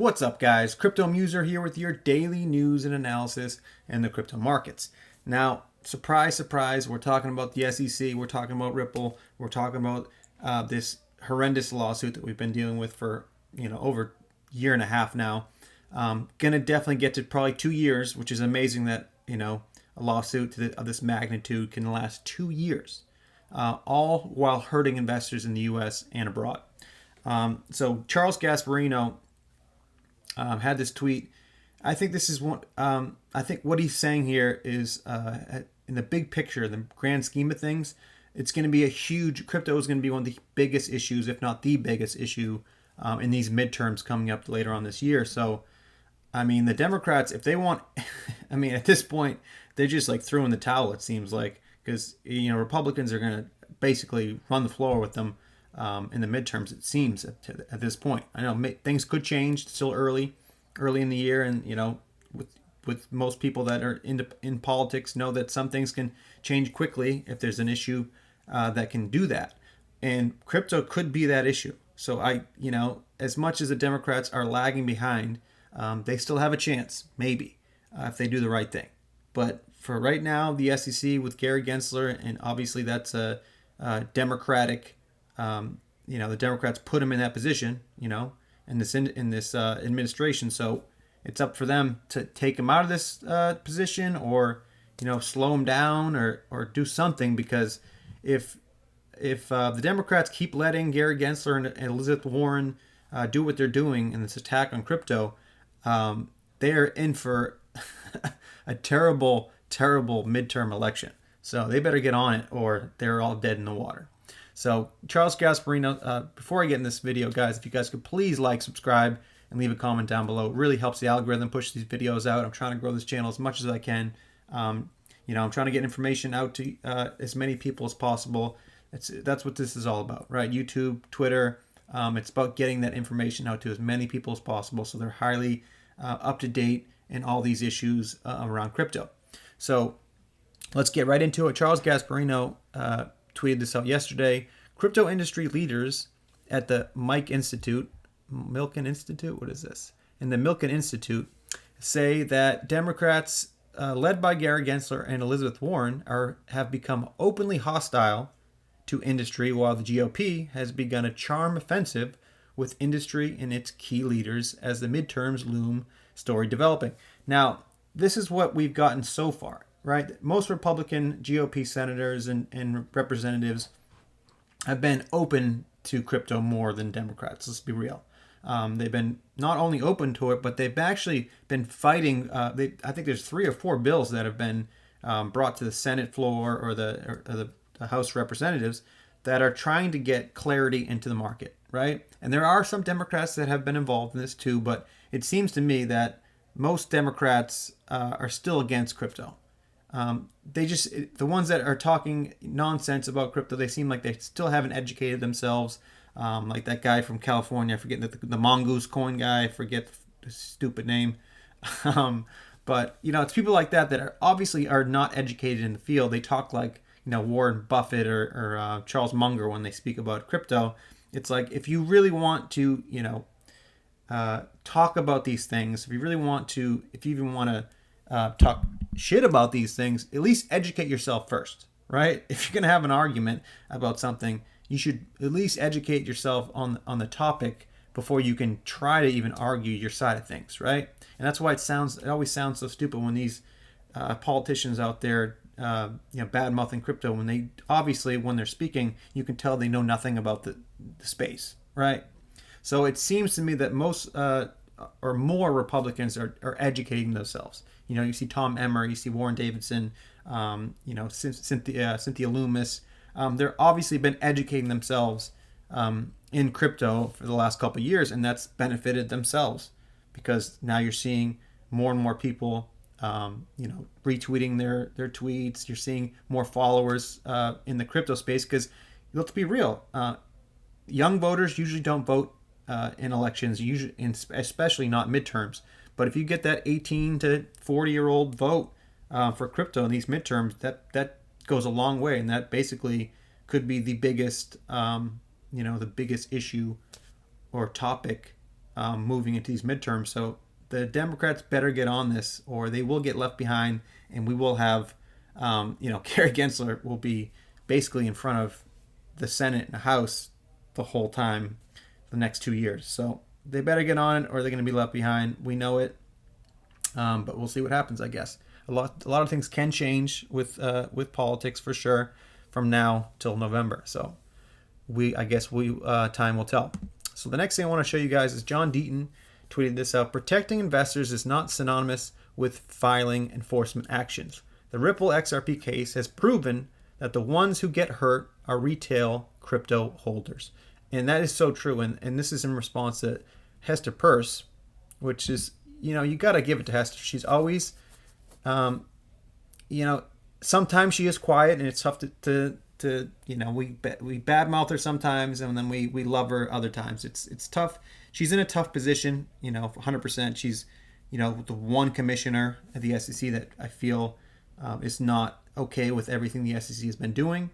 What's up, guys? Crypto Muser here with your daily news and analysis in the crypto markets. Now, surprise, surprise, we're talking about the SEC, we're talking about Ripple, we're talking about this horrendous lawsuit that we've been dealing with for over a year and a half now. Gonna definitely get to probably 2 years, which is amazing that a lawsuit of this magnitude can last 2 years, all while hurting investors in the U.S. and abroad. So Charles Gasparino had this tweet. I think this is one. I think what he's saying here is, in the big picture, the grand scheme of things, it's going to be a huge. Crypto is going to be one of the biggest issues, if not the biggest issue, in these midterms coming up later on this year. So, I mean, the Democrats, if they want, I mean, at this point, they're just like throwing the towel. It seems like, because Republicans are going to basically run the floor with them. In the midterms, it seems at this point. I know things could change. It's still early in the year, and with most people that are in politics know that some things can change quickly if there's an issue that can do that, and crypto could be that issue. So as much as the Democrats are lagging behind, they still have a chance, maybe, if they do the right thing. But for right now, the SEC with Gary Gensler, and obviously that's a Democratic. The Democrats put him in that position, in this administration. So it's up for them to take him out of this position, or slow him down, or do something. Because if the Democrats keep letting Gary Gensler and Elizabeth Warren do what they're doing in this attack on crypto, they are in for a terrible, terrible midterm election. So they better get on it, or they're all dead in the water. So Charles Gasparino, before I get in this video, guys, if you guys could please like, subscribe, and leave a comment down below. It really helps the algorithm push these videos out. I'm trying to grow this channel as much as I can. I'm trying to get information out to as many people as possible. That's what this is all about, right? YouTube, Twitter. It's about getting that information out to as many people as possible, so they're highly up to date in all these issues around crypto. So let's get right into it. Charles Gasparino tweeted this out yesterday. Crypto industry leaders at the Milken Institute, what is this? In the Milken Institute, say that Democrats, led by Gary Gensler and Elizabeth Warren, have become openly hostile to industry, while the GOP has begun a charm offensive with industry and its key leaders as the midterms loom story developing. Now, this is what we've gotten so far. Right, most Republican GOP senators and representatives have been open to crypto more than Democrats. Let's be real. They've been not only open to it, but they've actually been fighting. I think there's 3 or 4 bills that have been brought to the Senate floor or the House of Representatives that are trying to get clarity into the market. Right, and there are some Democrats that have been involved in this too, but it seems to me that most Democrats are still against crypto. The ones that are talking nonsense about crypto, they seem like they still haven't educated themselves. Like that guy from California, I forget the Mongoose coin guy, I forget the stupid name. But it's people like that are obviously are not educated in the field. They talk like Warren Buffett or Charles Munger when they speak about crypto. It's like, if you really want to talk about these things, if you even want to talk shit about these things, at least educate yourself first, right? If you're going to have an argument about something, you should at least educate yourself on the topic before you can try to even argue your side of things, right? And that's why it always sounds so stupid when these politicians out there bad mouthing crypto, when they're speaking, you can tell they know nothing about the space, right? So it seems to me that most or more Republicans are educating themselves. You see Tom Emmer, you see Warren Davidson, Cynthia Loomis. They're obviously been educating themselves in crypto for the last couple of years, and that's benefited themselves, because now you're seeing more and more people, retweeting their tweets. You're seeing more followers in the crypto space, because let's be real, young voters usually don't vote in elections, especially not midterms. But if you get that 18 to 40-year-old vote for crypto in these midterms, that goes a long way, and that basically could be the biggest, the biggest issue or topic moving into these midterms. So the Democrats better get on this, or they will get left behind, and we will have, Gary Gensler will be basically in front of the Senate and the House the whole time, the next 2 years. So they better get on it, or they're going to be left behind. We know it, but we'll see what happens. I guess a lot of things can change with politics for sure from now till November. So I guess time will tell. So the next thing I want to show you guys is John Deaton tweeted this out. Protecting investors is not synonymous with filing enforcement actions. The Ripple XRP case has proven that the ones who get hurt are retail crypto holders. And that is so true. And this is in response to Hester Peirce, which is, you got to give it to Hester. She's always, sometimes she is quiet, and it's tough to we badmouth her sometimes, and then we love her other times. It's tough. She's in a tough position, 100%. She's, the one commissioner at the SEC that I feel is not okay with everything the SEC has been doing.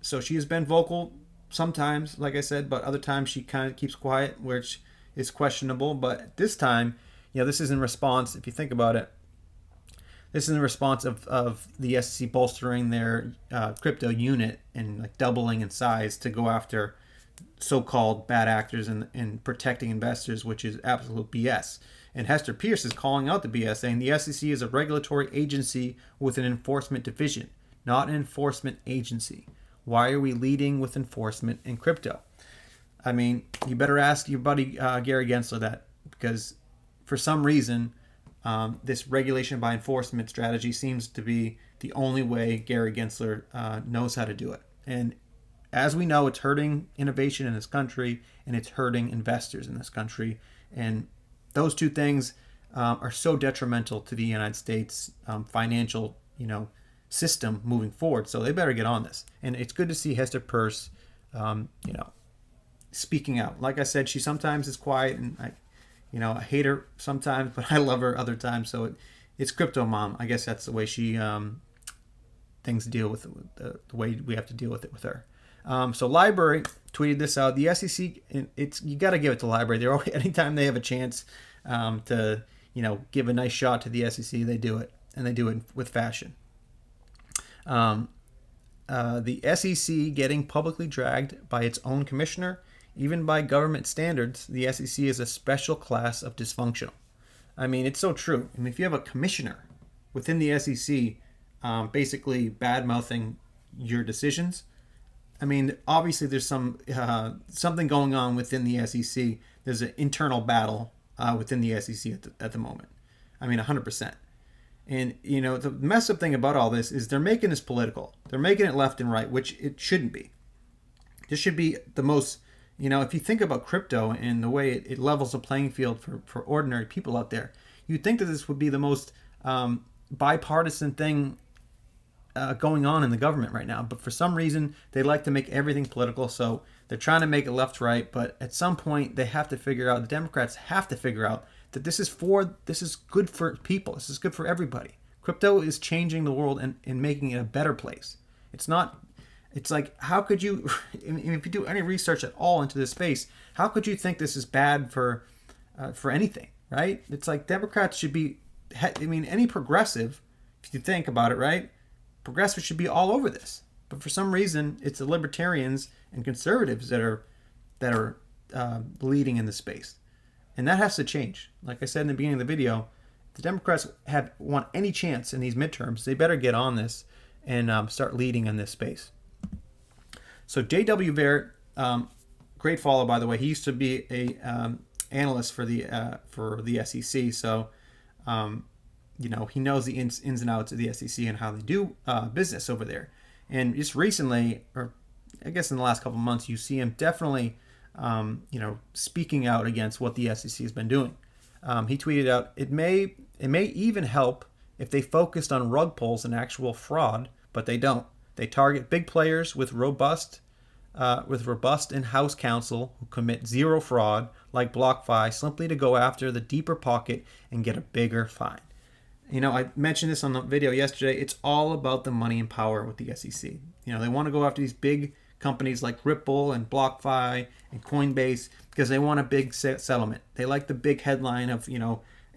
So she has been vocal sometimes, like I said, but other times she kind of keeps quiet, which is questionable. But this time, this is in response, if you think about it, this is in response of the SEC bolstering their crypto unit and like doubling in size to go after so-called bad actors and protecting investors, which is absolute BS. And Hester Peirce is calling out the BS, saying the SEC is a regulatory agency with an enforcement division, not an enforcement agency. Why are we leading with enforcement in crypto? I mean, you better ask your buddy Gary Gensler that, because for some reason, this regulation by enforcement strategy seems to be the only way Gary Gensler knows how to do it. And as we know, it's hurting innovation in this country, and it's hurting investors in this country. And those two things are so detrimental to the United States financial, system moving forward. So they better get on this. And it's good to see Hester Peirce, speaking out. Like I said, she sometimes is quiet, and I hate her sometimes, but I love her other times. So it's crypto mom. I guess that's the way she things deal with the way we have to deal with it with her. So Library tweeted this out. The SEC, you got to give it to Library. They're always, anytime they have a chance to give a nice shot to the SEC, they do it, and they do it with fashion. The SEC getting publicly dragged by its own commissioner, even by government standards. The SEC is a special class of dysfunctional. I mean, it's so true. I mean, if you have a commissioner within the SEC basically bad-mouthing your decisions, I mean, obviously there's something going on within the SEC. There's an internal battle within the SEC at the moment. I mean, 100%. And, the messed up thing about all this is they're making this political. They're making it left and right, which it shouldn't be. This should be the most, if you think about crypto and the way it levels the playing field for ordinary people out there, you'd think that this would be the most bipartisan thing going on in the government right now. But for some reason, they like to make everything political. So they're trying to make it left, right. But at some point, they have to figure out, the Democrats have to figure out that this is good for people. This is good for everybody. Crypto is changing the world and making it a better place. It's like, how could you, if you do any research at all into this space, how could you think this is bad for anything, right? It's like Democrats should be, any progressive, if you think about it, right? Progressives should be all over this. But for some reason, it's the libertarians and conservatives that are leading in the space. And that has to change. Like I said in the beginning of the video, if the Democrats want any chance in these midterms, they better get on this and start leading in this space. So J.W. Barrett, great follow, by the way. He used to be a analyst for the SEC. So, he knows the ins and outs of the SEC and how they do business over there. And just recently, or I guess in the last couple of months, you see him definitely speaking out against what the SEC has been doing. He tweeted out, it may even help if they focused on rug pulls and actual fraud, but they don't. They target big players with robust in-house counsel who commit zero fraud, like BlockFi, simply to go after the deeper pocket and get a bigger fine. I mentioned this on the video yesterday. It's all about the money and power with the SEC. They want to go after these big companies like Ripple and BlockFi and Coinbase because they want a big settlement. They like the big headline of,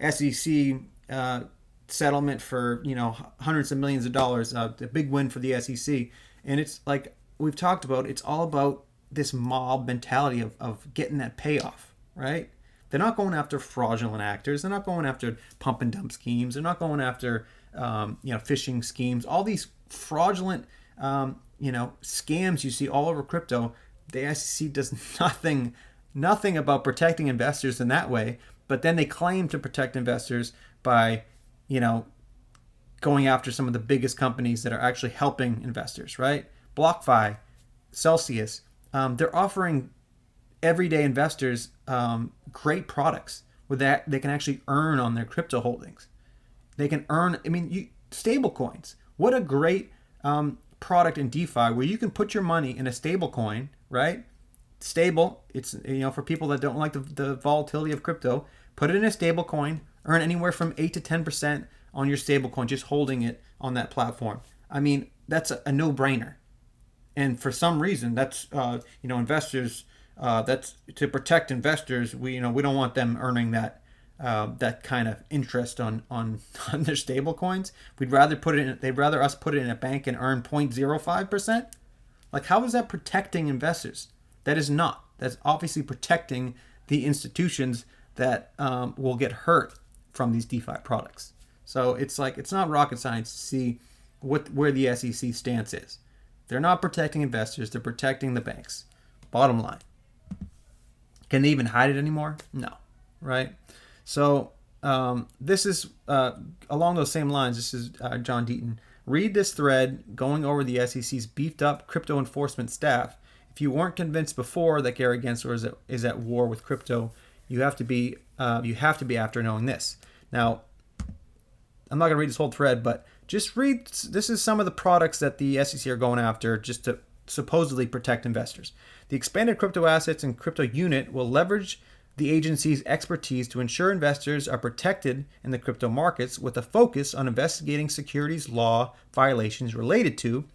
SEC settlement for, hundreds of millions of dollars, a big win for the SEC. And it's like we've talked about, it's all about this mob mentality of getting that payoff, right? They're not going after fraudulent actors. They're not going after pump and dump schemes. They're not going after, phishing schemes. All these fraudulent, scams you see all over crypto. The SEC does nothing about protecting investors in that way. But then they claim to protect investors by, going after some of the biggest companies that are actually helping investors, right? BlockFi, Celsius, they're offering everyday investors great products where that they can actually earn on their crypto holdings. They can earn, stable coins. What a great product in DeFi where you can put your money in a stable coin, right? Stable, it's, for people that don't like the volatility of crypto, put it in a stable coin, earn anywhere from 8 to 10% on your stable coin, just holding it on that platform. That's a no-brainer. And for some reason, that's, investors, that's to protect investors. We don't want them earning that kind of interest on their stable coins. They'd rather us put it in a bank and earn 0.05%. Like, how is that protecting investors? That is not. That's obviously protecting the institutions that will get hurt from these DeFi products. So it's not rocket science to see where the SEC stance is. They're not protecting investors. They're protecting the banks. Bottom line. Can they even hide it anymore? No. Right? So this is along those same lines. This is John Deaton. Read this thread going over the SEC's beefed up crypto enforcement staff. If you weren't convinced before that Gary Gensler is at war with crypto, you have to be after knowing this. Now, I'm not going to read this whole thread, but just read. This is some of the products that the SEC are going after just to supposedly protect investors. The expanded crypto assets and crypto unit will leverage the agency's expertise to ensure investors are protected in the crypto markets with a focus on investigating securities law violations related to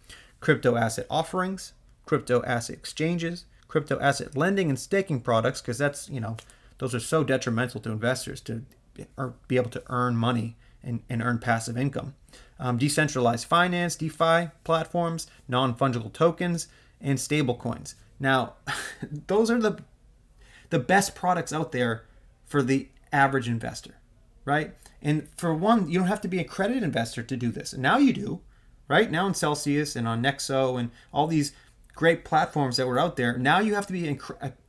crypto asset offerings, crypto asset exchanges, crypto asset lending and staking products, because that's, those are so detrimental to investors to be able to earn money and earn passive income. Decentralized finance, DeFi platforms, non-fungible tokens, and stablecoins. Now, those are the best products out there for the average investor, right? And for one, you don't have to be a accredited investor to do this. And now you do, right? Now in Celsius and on Nexo and all these great platforms that were out there, now you have to be,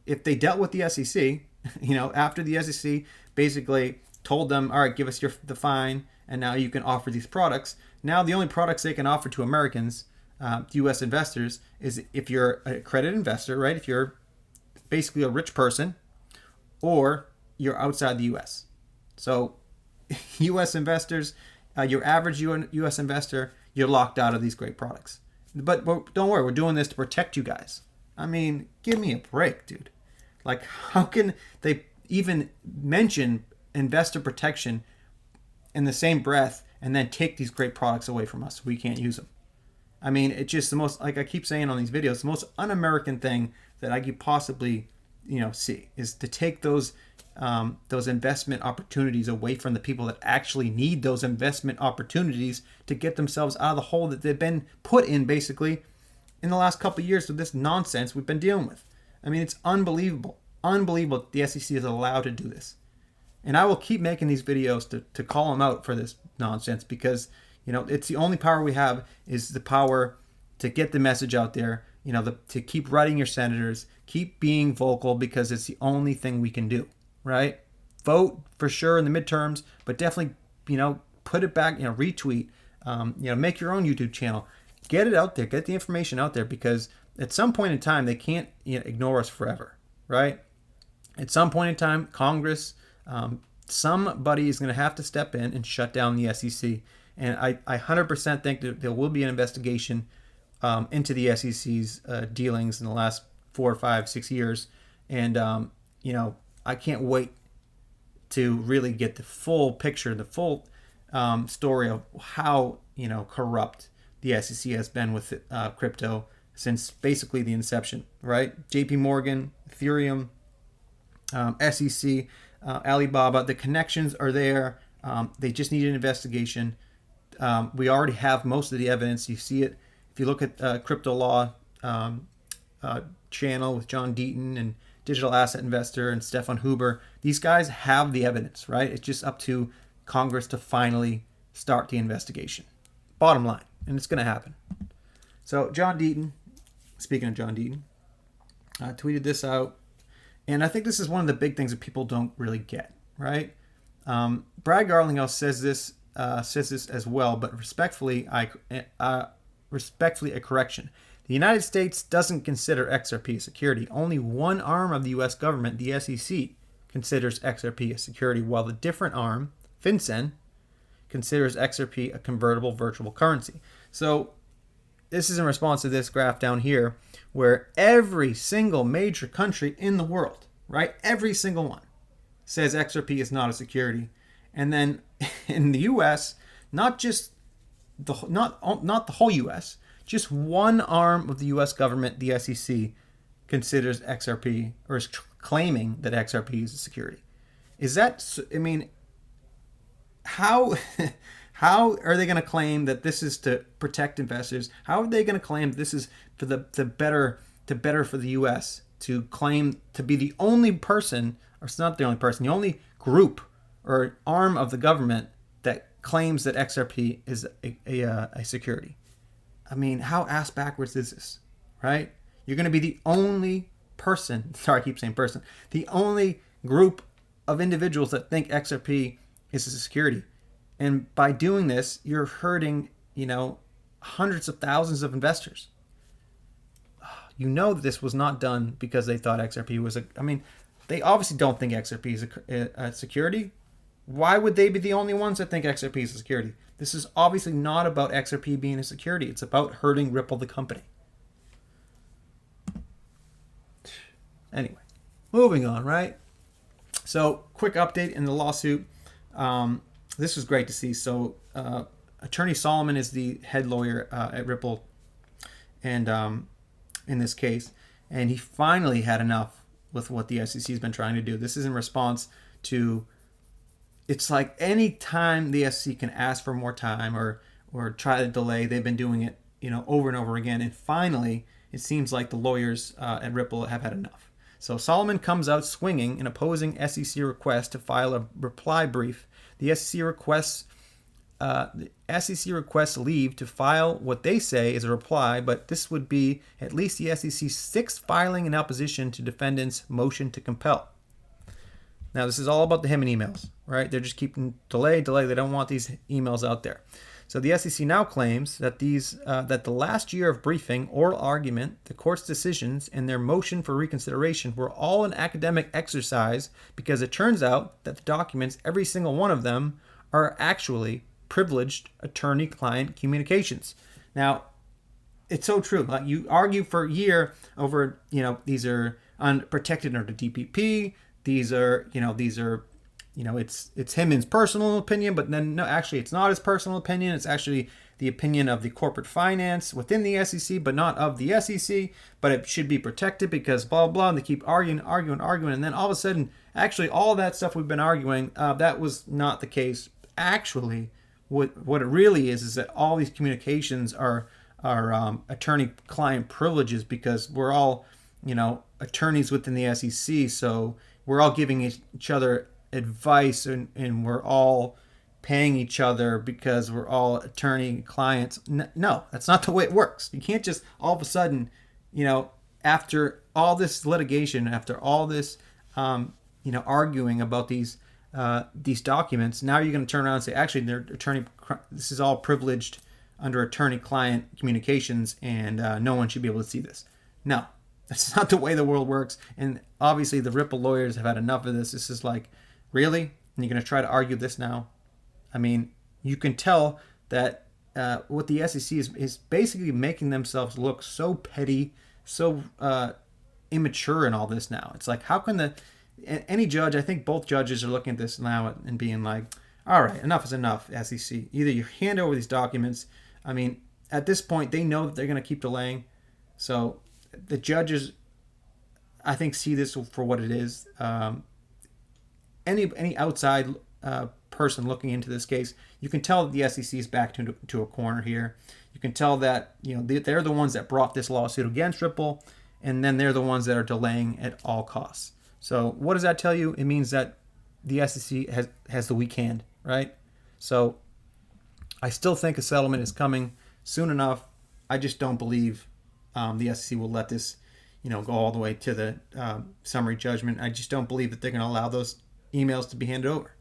if they dealt with the SEC, after the SEC basically told them, all right, give us the fine, and now you can offer these products. Now the only products they can offer to Americans, U.S. investors, is if you're an accredited investor, right? If you're basically a rich person, or you're outside the U.S. So U.S. investors, your average U.S. investor, you're locked out of these great products. But don't worry, we're doing this to protect you guys. Give me a break, dude. Like, how can they even mention investor protection in the same breath and then take these great products away from us so we can't use them? It's just the most, like I keep saying on these videos, the most un-American thing that I could possibly, see is to take those investment opportunities away from the people that actually need those investment opportunities to get themselves out of the hole that they've been put in, basically, in the last couple of years with this nonsense we've been dealing with. It's unbelievable. Unbelievable that the SEC is allowed to do this. And I will keep making these videos to call them out for this nonsense because, it's the only power we have is the power to get the message out there, to keep writing your senators, keep being vocal because it's the only thing we can do, right? Vote for sure in the midterms, but definitely, put it back, retweet, make your own YouTube channel. Get it out there, get the information out there because at some point in time, they can't ignore us forever, right? At some point in time, Congress, somebody is going to have to step in and shut down the SEC. And I 100% think that there will be an investigation into the SEC's dealings in the last 4 or 5, 6 years. And, I can't wait to really get the full picture, the full story of how, corrupt the SEC has been with crypto since basically the inception, right? JP Morgan, Ethereum, SEC, Alibaba, the connections are there. They just need an investigation. We already have most of the evidence. You see it if you look at Crypto Law channel with John Deaton and Digital Asset Investor and Stefan Huber. These guys have the evidence, right? It's just up to Congress to finally start the investigation. Bottom line, and it's going to happen. So John Deaton, speaking of John Deaton, tweeted this out, and I think this is one of the big things that people don't really get, right? Brad Garlinghouse says this as well, but respectfully a correction. The United States doesn't consider XRP a security. Only one arm of the U.S. government, the SEC, considers XRP a security, while the different arm, FinCEN, considers XRP a convertible virtual currency. So this is in response to this graph down here, where every single major country in the world, right, every single one, says XRP is not a security. And then in the U.S., not the whole U.S., just one arm of the U.S. government, the SEC, considers XRP or is claiming that XRP is a security. Is that? I mean, how are they going to claim that this is to protect investors? How are they going to claim this is for the better for the U.S. to claim to be the only person, or it's not the only person, the only group or arm of the government that claims that XRP is a security? I mean, how ass backwards is this, right? You're going to be the only person, sorry, I keep saying person, the only group of individuals that think XRP is a security. And by doing this, you're hurting, hundreds of thousands of investors. You know that this was not done because they thought XRP was they obviously don't think XRP is a security. Why would they be the only ones that think XRP is a security? This is obviously not about XRP being a security. It's about hurting Ripple, the company. Anyway, moving on, right? So, quick update in the lawsuit. This was great to see. So, Attorney Solomon is the head lawyer at Ripple, and in this case, and he finally had enough with what the SEC has been trying to do. This is in response to. It's like any time the SEC can ask for more time or try to delay, they've been doing it, over and over again. And finally, it seems like the lawyers at Ripple have had enough. So Solomon comes out swinging and opposing SEC request to file a reply brief. The SEC requests leave to file what they say is a reply, but this would be at least the SEC's sixth filing in opposition to defendants' motion to compel. Now, this is all about the Hemming emails, right? They're just keeping delay. They don't want these emails out there. So the SEC now claims that that the last year of briefing, oral argument, the court's decisions, and their motion for reconsideration were all an academic exercise because it turns out that the documents, every single one of them, are actually privileged attorney-client communications. Now, it's so true. Like, you argue for a year over, these are unprotected under DPP. These are it's him in his personal opinion, but then no, actually it's not his personal opinion. It's actually the opinion of the corporate finance within the SEC, but not of the SEC. But it should be protected because blah blah. And they keep arguing, and then all of a sudden, actually, all that stuff we've been arguing, that was not the case. Actually, what it really is that all these communications are attorney-client privileges because we're all attorneys within the SEC, so we're all giving each other advice and we're all paying each other because we're all attorney clients. No, that's not the way it works. You can't just all of a sudden, after all this litigation, after all this, arguing about these documents, now you're going to turn around and say, actually, this is all privileged under attorney-client communications, and no one should be able to see this. No. That's not the way the world works. And obviously the Ripple lawyers have had enough of this. This is like, really? And you're going to try to argue this now? I mean, you can tell that what the SEC is basically making themselves look so petty, so immature in all this now. It's like, how can any judge, I think both judges are looking at this now and being like, all right, enough is enough, SEC. Either you hand over these documents. I mean, at this point, they know that they're going to keep delaying. So the judges, I think, see this for what it is. Any outside person looking into this case, you can tell that the SEC is backed into a corner here. You can tell that they're the ones that brought this lawsuit against Ripple, and then they're the ones that are delaying at all costs. So what does that tell you? It means that the SEC has the weak hand, right? So I still think a settlement is coming soon enough. I just don't believe the SEC will let this, go all the way to the summary judgment. I just don't believe that they're going to allow those emails to be handed over.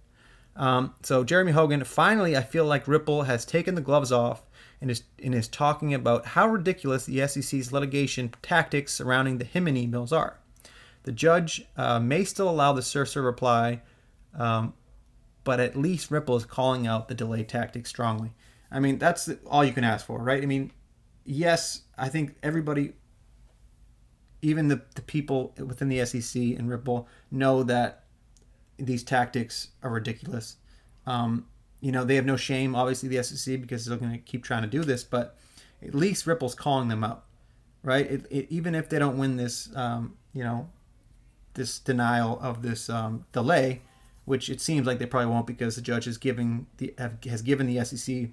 So Jeremy Hogan, finally, I feel like Ripple has taken the gloves off and is talking about how ridiculous the SEC's litigation tactics surrounding the Hyman emails are. The judge may still allow the certiorari reply, but at least Ripple is calling out the delay tactics strongly. I mean, that's all you can ask for, right? I mean, yes, I think everybody, even the people within the SEC and Ripple, know that these tactics are ridiculous. They have no shame, obviously, the SEC, because they're going to keep trying to do this, but at least Ripple's calling them out, right? Even if they don't win this, this denial of this delay, which it seems like they probably won't, because the judge has given the SEC,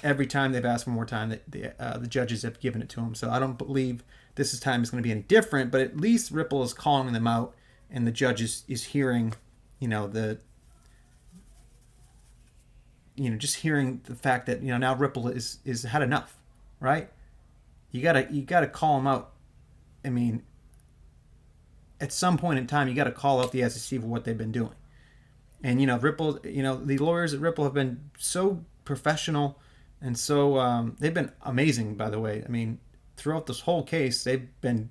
every time they've asked for more time, that the judges have given it to them. So I don't believe this time is going to be any different, but at least Ripple is calling them out, and the judge is hearing, just hearing the fact that now Ripple is had enough, right? You gotta call them out. I mean, at some point in time, you got to call out the SEC for what they've been doing. And Ripple, the lawyers at Ripple have been so professional, and so they've been amazing. By the way, I mean, throughout this whole case, they've been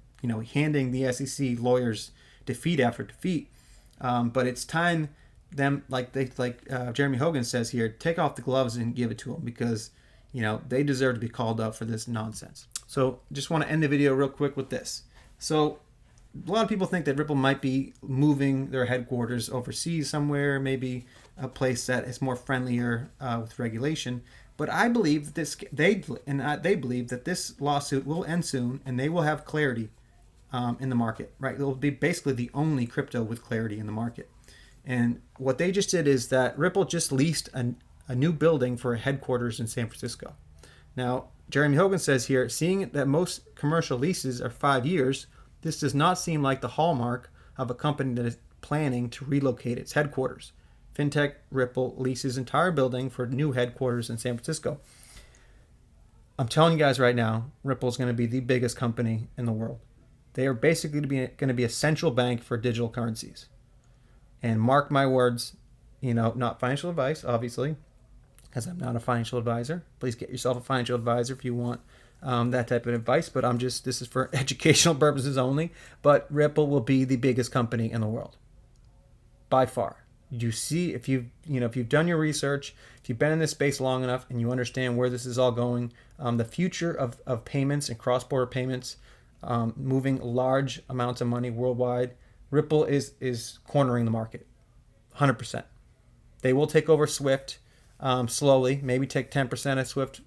handing the SEC lawyers defeat after defeat. But it's time them, like Jeremy Hogan says here, take off the gloves and give it to them, because they deserve to be called up for this nonsense. So just want to end the video real quick with this. So a lot of people think that Ripple might be moving their headquarters overseas somewhere, maybe a place that is more friendlier with regulation. But I believe that they believe that this lawsuit will end soon, and they will have clarity in the market, right? It will be basically the only crypto with clarity in the market. And what they just did is that Ripple just leased a new building for a headquarters in San Francisco. Now, Jeremy Hogan says here, seeing that most commercial leases are 5 years, this does not seem like the hallmark of a company that is planning to relocate its headquarters. Fintech Ripple leases entire building for new headquarters in San Francisco. I'm telling you guys right now, Ripple is going to be the biggest company in the world. They are basically going to be a central bank for digital currencies. And mark my words, not financial advice, obviously, because I'm not a financial advisor. Please get yourself a financial advisor if you want that type of advice. But this is for educational purposes only. But Ripple will be the biggest company in the world, by far. You see, if you've done your research, if you've been in this space long enough and you understand where this is all going, the future of payments and cross-border payments, moving large amounts of money worldwide, Ripple is cornering the market, 100%. They will take over Swift slowly, maybe take 10% of Swift,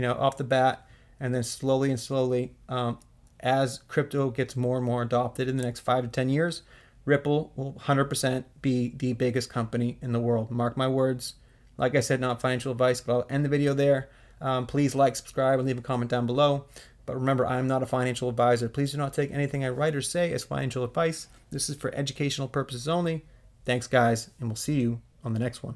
off the bat, and then slowly, as crypto gets more and more adopted in the next 5 to 10 years, Ripple will 100% be the biggest company in the world. Mark my words. Like I said, not financial advice, but I'll end the video there. Please like, subscribe, and leave a comment down below. But remember, I am not a financial advisor. Please do not take anything I write or say as financial advice. This is for educational purposes only. Thanks, guys, and we'll see you on the next one.